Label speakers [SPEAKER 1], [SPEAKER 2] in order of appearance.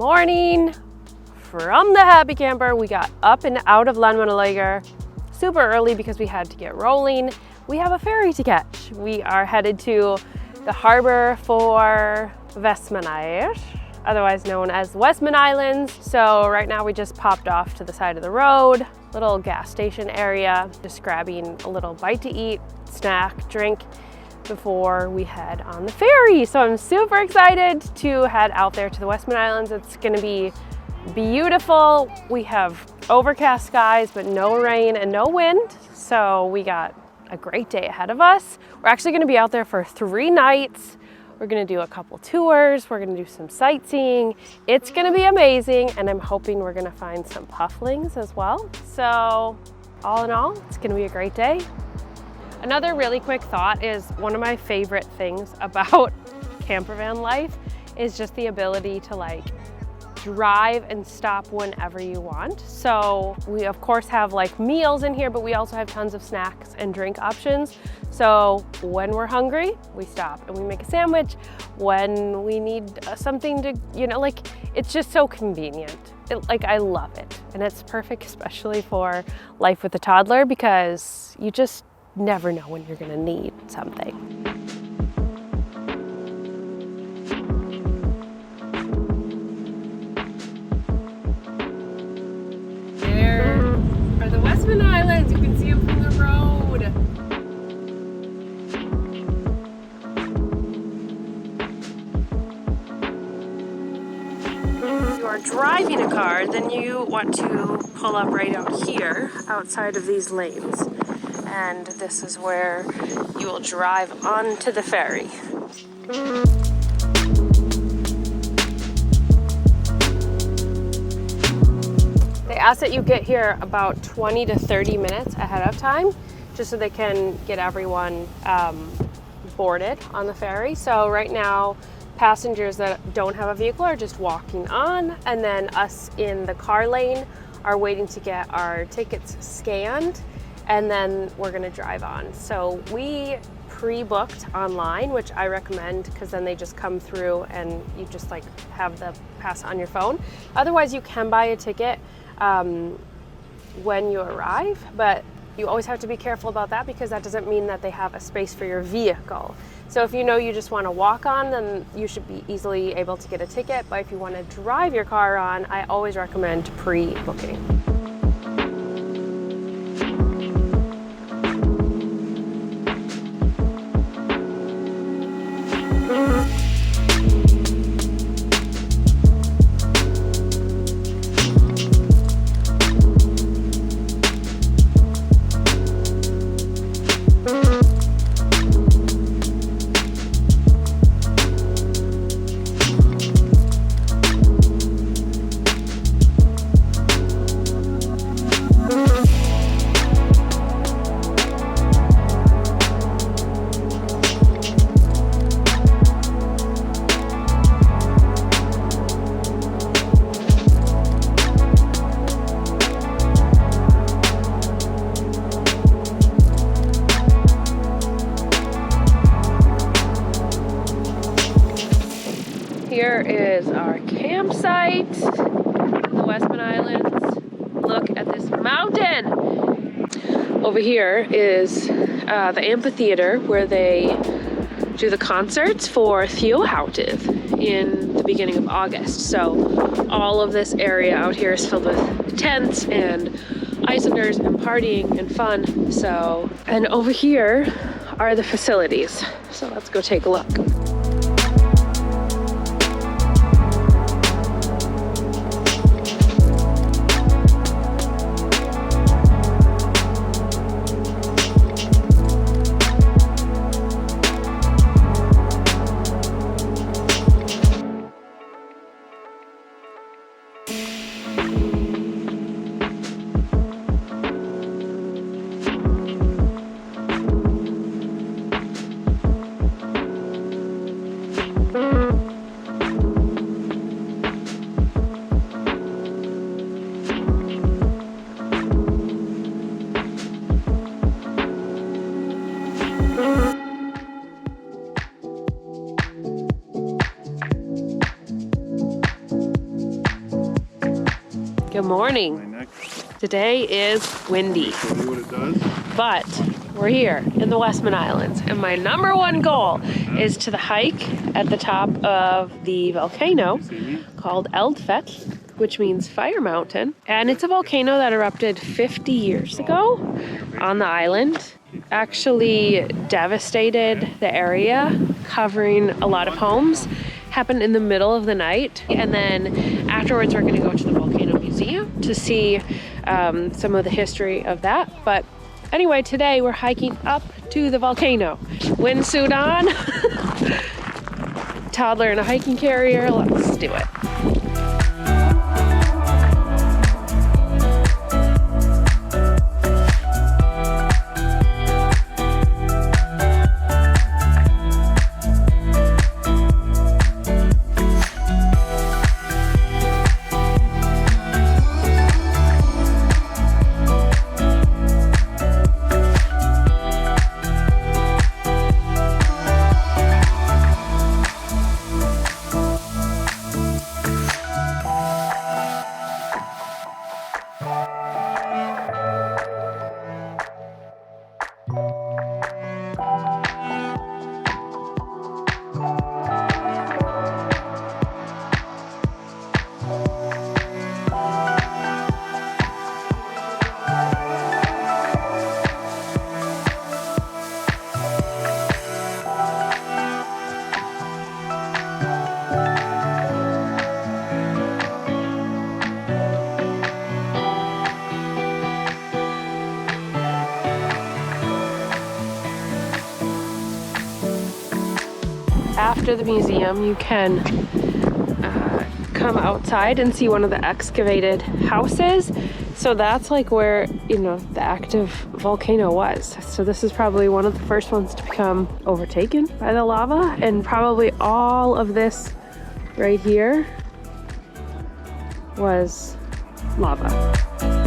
[SPEAKER 1] morning from the Happy Camper. We got up and out of Vestmannaeyjar super early because we had to get rolling. We have a ferry to catch. We are headed to the harbor for Vestmannaeyjar, otherwise known as Westman Islands. So right now we just popped off to the side of the road, little gas station area, just grabbing a little bite to eat, snack, drink before we head on the ferry. So I'm super excited to head out there to the Westman Islands. It's gonna be beautiful. We have overcast skies, but no rain and no wind. So we got a great day ahead of us. We're actually gonna be out there for 3 nights. We're gonna do a couple tours. We're gonna do some sightseeing. It's gonna be amazing. And I'm hoping we're gonna find some pufflings as well. So all in all, it's gonna be a great day. Another really quick thought is one of my favorite things about campervan life is just the ability to like drive and stop whenever you want. So we of course have like meals in here, but we also have tons of snacks and drink options. So when we're hungry, we stop and we make a sandwich. When we need something to, like it's just so convenient. I love it. And it's perfect, especially for life with a toddler, because you just never know when you're gonna need something. There are the Westman Islands. You can see them from the road. If you are driving a car, then you want to pull up right out here, outside of these lanes. And this is where you will drive onto the ferry. They ask that you get here about 20 to 30 minutes ahead of time, just so they can get everyone boarded on the ferry. So right now, passengers that don't have a vehicle are just walking on, and then us in the car lane are waiting to get our tickets scanned, and then we're gonna drive on. So we pre-booked online, which I recommend because then they just come through and you just like have the pass on your phone. Otherwise you can buy a ticket when you arrive, but you always have to be careful about that because that doesn't mean that they have a space for your vehicle. So if you know you just want to walk on, then you should be easily able to get a ticket. But if you want to drive your car on, I always recommend pre-booking. Here is our campsite in the Westman Islands. Look at this mountain. Over here is the amphitheater where they do the concerts for Thjóðhátíð in the beginning of August. So all of this area out here is filled with tents and Icelanders and partying and fun. So, and over here are the facilities. So let's go take a look. Good morning. Today is windy, but we're here in the Westman Islands, and my number one goal is to the hike at the top of the volcano called Eldfell, which means fire mountain. And it's a volcano that erupted 50 years ago on the island. Actually devastated the area, covering a lot of homes. Happened in the middle of the night. And then afterwards, we're gonna go to the Volcano Museum to see some of the history of that. But anyway, today we're hiking up to the volcano. Windsuit on, toddler in a hiking carrier, let's do it. After the museum, you can come outside and see one of the excavated houses. So that's like where, you know, the active volcano was. So this is probably one of the first ones to become overtaken by the lava. And probably all of this right here was lava.